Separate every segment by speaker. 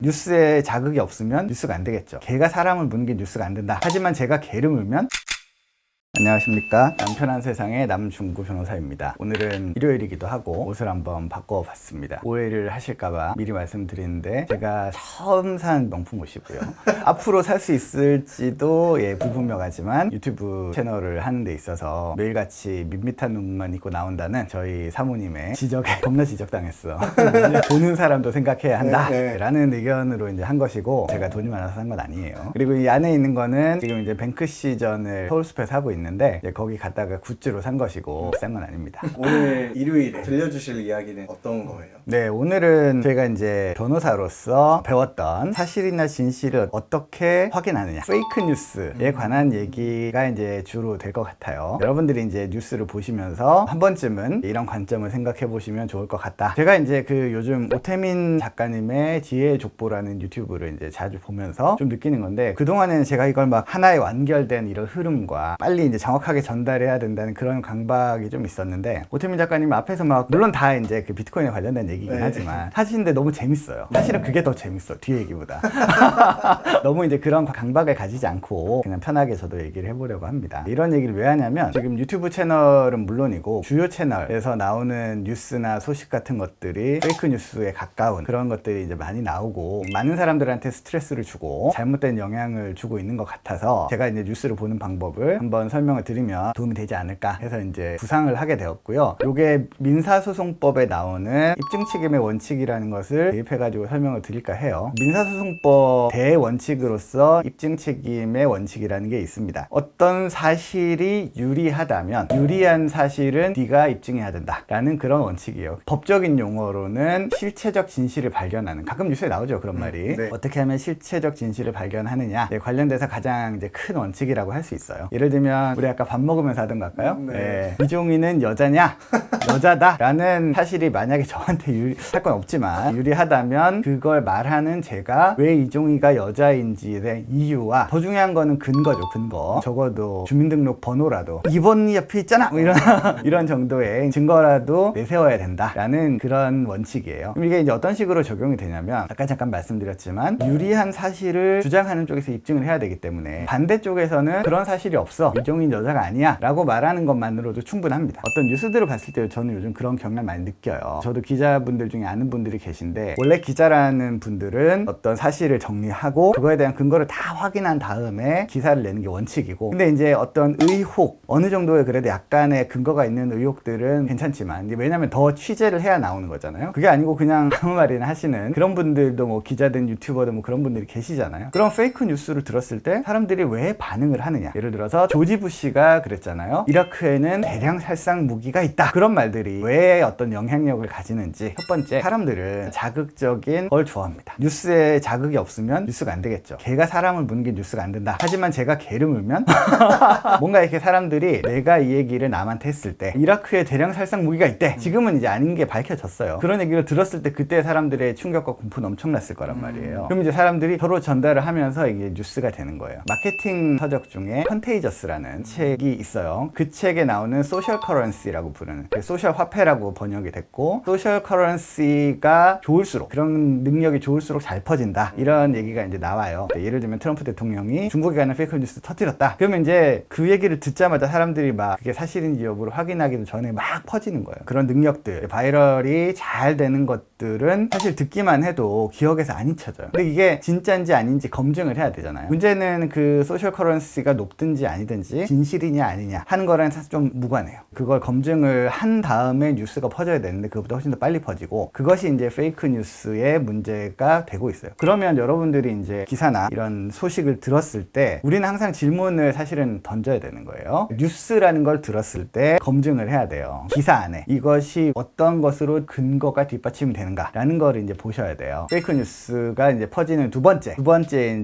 Speaker 1: 뉴스에 자극이 없으면 뉴스가 안 되겠죠. 개가 사람을 무는 게 뉴스가 안 된다. 하지만 제가 개를 물면 안녕하십니까, 남편 한 세상의 남중구 변호사입니다. 오늘은 일요일이기도 하고 옷을 한번 바꿔봤습니다. 오해를 하실까봐 미리 말씀드리는데, 제가 처음 산 명품 옷이고요. 앞으로 살 수 있을지도 불분명하지만 유튜브 채널을 하는 데 있어서 매일같이 밋밋한 옷만 입고 나온다는 저희 사모님의 지적에 겁나 지적당했어. 보는 사람도 생각해야 한다 라는 의견으로 이제 한 것이고, 제가 돈이 많아서 산 건 아니에요. 그리고 이 안에 있는 거는 지금 이제 뱅크 시전을 서울숲에서 하고 있는데, 이제 거기 갔다가 굿즈로 산 것이고 비싼 건 아닙니다.
Speaker 2: 오늘 일요일에 들려주실 이야기는 어떤 거예요?
Speaker 1: 네, 오늘은 제가 이제 변호사로서 배웠던 사실이나 진실을 어떻게 확인하느냐, 페이크 뉴스에 관한 얘기가 이제 주로 될 것 같아요. 여러분들이 이제 뉴스를 보시면서 한 번쯤은 이런 관점을 생각해 보시면 좋을 것 같다. 제가 이제 그 요즘 오태민 작가님의 지혜의 족보라는 유튜브를 이제 자주 보면서 좀 느끼는 건데, 그동안에는 제가 이걸 막 하나의 완결된 이런 흐름과 빨리 이제 정확하게 전달해야 된다는 그런 강박이 좀 있었는데, 오태민 작가님 앞에서 막 물론 다 이제 그 비트코인에 관련된 얘기긴 하지만 하시는데 너무 재밌어요. 사실은 그게 더 재밌어, 뒤 얘기보다. 너무 이제 그런 강박을 가지지 않고 그냥 편하게 저도 얘기를 해보려고 합니다. 이런 얘기를 왜 하냐면, 지금 유튜브 채널은 물론이고 주요 채널에서 나오는 뉴스나 소식 같은 것들이 페이크 뉴스에 가까운 그런 것들이 이제 많이 나오고, 많은 사람들한테 스트레스를 주고 잘못된 영향을 주고 있는 것 같아서, 제가 이제 뉴스를 보는 방법을 한번 설명을 드리면 도움이 되지 않을까 해서 이제 구상을 하게 되었고요. 요게 민사소송법에 나오는 입증책임의 원칙이라는 것을 대입해가지고 설명을 드릴까 해요. 민사소송법 대원칙으로서 입증책임의 원칙이라는 게 있습니다. 어떤 사실이 유리하다면 유리한 사실은 네가 입증해야 된다 라는 그런 원칙이에요. 법적인 용어로는 실체적 진실을 발견하는, 가끔 뉴스에 나오죠, 그런 말이. 어떻게 하면 실체적 진실을 발견하느냐, 관련돼서 가장 이제 큰 원칙이라고 할 수 있어요. 예를 들면 우리 아까 밥 먹으면서 하던 거 할까요? 이종희는 여자냐? 여자다 라는 사실이 만약에 저한테 할 건 없지만 유리하다면, 그걸 말하는 제가 왜 이종희가 여자인지에 대한 이유와, 더 중요한 거는 근거죠, 근거. 적어도 주민등록 번호라도 2번이 옆에 있잖아, 뭐 이런 정도의 증거라도 내세워야 된다 라는 그런 원칙이에요. 그럼 이게 이제 어떤 식으로 적용이 되냐면, 아까 잠깐 말씀드렸지만 유리한 사실을 주장하는 쪽에서 입증을 해야 되기 때문에, 반대쪽에서는 그런 사실이 없어, 이종희는 여자가 아니야 라고 말하는 것만으로도 충분합니다. 어떤 뉴스들을 봤을 때 저는 요즘 그런 경향을 많이 느껴요. 저도 기자분들 중에 아는 분들이 계신데, 원래 기자라는 분들은 어떤 사실을 정리하고 그거에 대한 근거를 다 확인한 다음에 기사를 내는 게 원칙이고, 근데 이제 어떤 의혹, 어느 정도의 그래도 약간의 근거가 있는 의혹들은 괜찮지만, 왜냐면 더 취재를 해야 나오는 거잖아요. 그게 아니고 그냥 아무 말이나 하시는 그런 분들도, 뭐 기자든 유튜버든 뭐 그런 분들이 계시잖아요. 그런 페이크 뉴스를 들었을 때 사람들이 왜 반응을 하느냐, 예를 들어서 조지 부시가 그랬잖아요. 이라크에는 대량 살상 무기가 있다. 그런 말들이 왜 어떤 영향력을 가지는지. 첫 번째, 사람들은 자극적인 걸 좋아합니다. 뉴스에 자극이 없으면 뉴스가 안 되겠죠. 개가 사람을 무는 게 뉴스가 안 된다. 하지만 제가 개를 물면 뭔가 이렇게 사람들이 내가 이 얘기를 남한테 했을 때, 이라크에 대량 살상 무기가 있대, 지금은 이제 아닌 게 밝혀졌어요. 그런 얘기를 들었을 때 그때 사람들의 충격과 공포는 엄청났을 거란 말이에요. 그럼 이제 사람들이 서로 전달을 하면서 이게 뉴스가 되는 거예요. 마케팅 서적 중에 컨테이저스라는 책이 있어요. 그 책에 나오는 소셜 커런시라고 부르는, 소셜 화폐라고 번역이 됐고, 소셜 커런시가 좋을수록, 그런 능력이 좋을수록 잘 퍼진다, 이런 얘기가 이제 나와요. 예를 들면 트럼프 대통령이 중국에 가는 페이크 뉴스 터뜨렸다. 그러면 이제 그 얘기를 듣자마자 사람들이 막 그게 사실인지 여부를 확인하기도 전에 막 퍼지는 거예요. 그런 능력들, 바이럴이 잘 되는 것들은 사실 듣기만 해도 기억에서 안 잊혀져요. 근데 이게 진짜인지 아닌지 검증을 해야 되잖아요. 문제는 그 소셜 커런시가 높든지 아니든지 진실이냐 아니냐 하는 거랑 사실 좀 무관해요. 그걸 검증을 한 다음에 뉴스가 퍼져야 되는데, 그것보다 훨씬 더 빨리 퍼지고, 그것이 이제 페이크 뉴스의 문제가 되고 있어요. 그러면 여러분들이 이제 기사나 이런 소식을 들었을 때 우리는 항상 질문을 사실은 던져야 되는 거예요. 뉴스라는 걸 들었을 때 검증을 해야 돼요. 기사 안에 이것이 어떤 것으로 근거가 뒷받침이 되는가 라는 거를 이제 보셔야 돼요. 페이크 뉴스가 이제 퍼지는 두 번째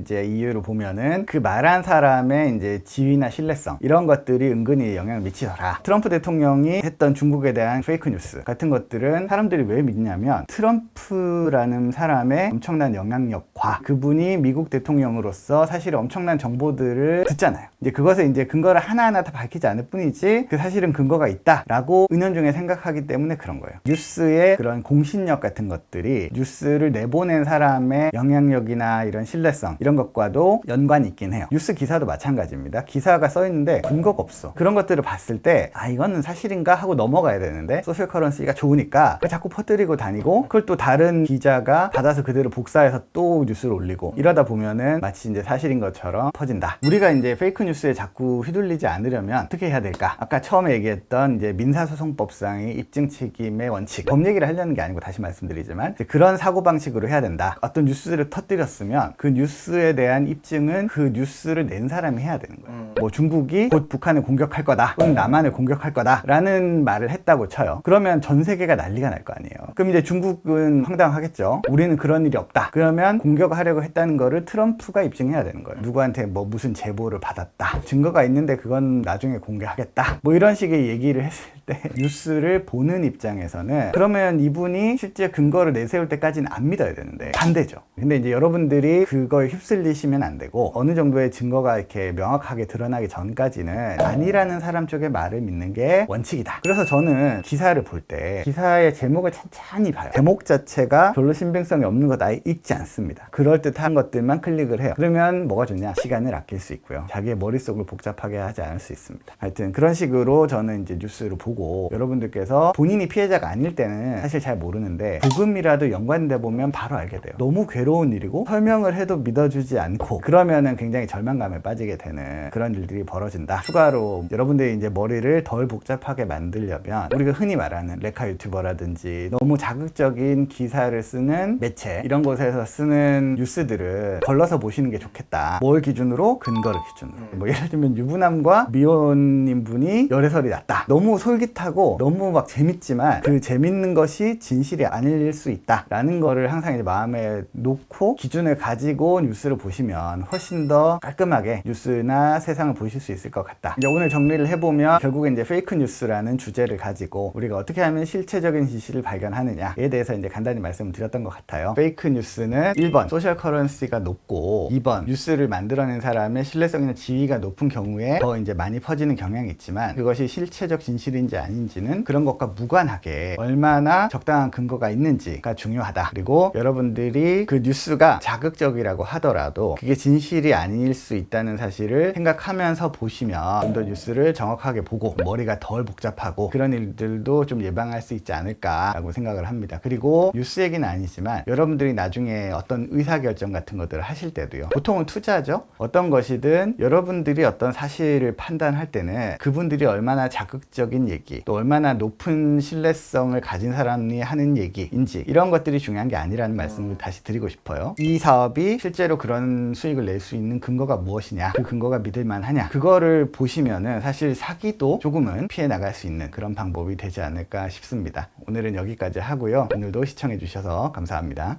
Speaker 1: 이제 이유로 보면은, 그 말한 사람의 이제 지위나 신뢰성, 신뢰성 이런 것들이 은근히 영향을 미치더라. 트럼프 대통령이 했던 중국에 대한 페이크 뉴스 같은 것들은 사람들이 왜 믿냐면 트럼프라는 사람의 엄청난 영향력과 그분이 미국 대통령으로서 사실 엄청난 정보들을 듣잖아요. 이제 그것에 이제 근거를 하나하나 다 밝히지 않을 뿐이지 그 사실은 근거가 있다라고 은연중에 생각하기 때문에 그런 거예요. 뉴스의 그런 공신력 같은 것들이 뉴스를 내보낸 사람의 영향력이나 이런 신뢰성 이런 것과도 연관이 있긴 해요. 뉴스 기사도 마찬가지입니다. 기사가 써 있는데 근거가 없어. 그런 것들을 봤을 때 이거는 사실인가 하고 넘어가야 되는데 소셜 커런시가 좋으니까 자꾸 퍼뜨리고 다니고 그걸 또 다른 기자가 받아서 그대로 복사해서 또 뉴스를 올리고 이러다 보면은 마치 이제 사실인 것처럼 퍼진다. 우리가 이제 페이크 뉴스에 자꾸 휘둘리지 않으려면 어떻게 해야 될까? 아까 처음에 얘기했던 이제 민사소송법상의 입증 책임의 원칙, 법 얘기를 하려는 게 아니고 다시 말씀드리지만 그런 사고방식으로 해야 된다. 어떤 뉴스를 터뜨렸으면 그 뉴스에 대한 입증은 그 뉴스를 낸 사람이 해야 되는 거예요. 뭐 중국이 곧 북한을 공격할 거다 또는 남한을 공격할 거다 라는 말을 했다고 쳐요. 그러면 전 세계가 난리가 날 거 아니에요. 그럼 이제 중국은 황당하겠죠. 우리는 그런 일이 없다. 그러면 공격하려고 했다는 거를 트럼프가 입증해야 되는 거예요. 누구한테 뭐 무슨 제보를 받았다. 증거가 있는데 그건 나중에 공개하겠다. 뭐 이런 식의 얘기를 했을 때 뉴스를 보는 입장에서는 그러면 이분이 실제 근거를 내세울 때까지는 안 믿어야 되는데 반대죠. 근데 이제 여러분들이 그거에 휩쓸리시면 안 되고 어느 정도의 증거가 이렇게 명확하게 드러나기 전까지는 아니라는 사람 쪽의 말을 믿는 게 원칙이다. 그래서 저는 기사를 볼 때 기사의 제목을 찬찬히 봐요. 제목 자체가 별로 신빙성이 없는 것 아예 읽지 않습니다. 그럴듯한 것들만 클릭을 해요. 그러면 뭐가 좋냐? 시간을 아낄 수 있고요. 자기의 머릿속을 복잡하게 하지 않을 수 있습니다. 하여튼 그런 식으로 저는 이제 뉴스를 보고 여러분들께서 본인이 피해자가 아닐 때는 사실 잘 모르는데 조금이라도 연관돼 보면 바로 알게 돼요. 너무 괴로운 일이고 설명을 해도 믿어주지 않고 그러면은 굉장히 절망감에 빠지게 되는 그런 일들이 벌어진다. 추가로 여러분들이 이제 머리를 덜 복잡하게 만들려면 우리가 흔히 말하는 레카 유튜버라든지 너무 자극적인 기사를 쓰는 매체 이런 곳에서 쓰는 뉴스들을 걸러서 보시는 게 좋겠다. 뭘 기준으로? 근거를 기준으로. 뭐 예를 들면 유부남과 미혼인 분이 열애설이 났다. 너무 솔깃하고 너무 막 재밌지만 그 재밌는 것이 진실이 아닐 수 있다 라는 거를 항상 이제 마음에 놓고 기준을 가지고 뉴스를 보시면 훨씬 더 깔끔하게 뉴스나 세상을 보실 수 있을 것 같다. 이제 오늘 정리를 해보면 결국에 이제 페이크 뉴스라는 주제를 가지고 우리가 어떻게 하면 실체적인 진실을 발견하느냐에 대해서 이제 간단히 말씀을 드렸던 것 같아요. 페이크 뉴스는 1번 소셜 커런시가 높고 2번 뉴스를 만들어낸 사람의 신뢰성이나 지위가 높은 경우에 더 이제 많이 퍼지는 경향이 있지만 그것이 실체적 진실인지 아닌지는 그런 것과 무관하게 얼마나 적당한 근거가 있는지가 중요하다. 그리고 여러분들이 그 뉴스가 자극적이라고 하더라도 그게 진실이 아닐 수 있다는 사실을 생각하면서 보시면 좀 더 뉴스를 정확하게 보고 머리가 덜 복잡하고 그런 일들도 좀 예방할 수 있지 않을까라고 생각을 합니다. 그리고 뉴스 얘기는 아니지만 여러분들이 나중에 어떤 의사결정 같은 것들을 하실 때도요. 보통은 투자죠. 어떤 것이든 여러분들이 어떤 사실을 판단할 때는 그분들이 얼마나 자극적인 얘기 또 얼마나 높은 신뢰성을 가진 사람이 하는 얘기인지 이런 것들이 중요한 게 아니라는 말씀을 다시 드리고 싶어요. 이 사업이 실제로 그런 수익을 낼 수 있는 근거가 무엇이냐 그 근거가 믿을만하냐 그거를 보시면은 사실 사기도 조금은 피해 나갈 수 있는 그런 방법이 되지 않을까 싶습니다. 오늘은 여기까지 하고요. 오늘도 시청해 주셔서 감사합니다.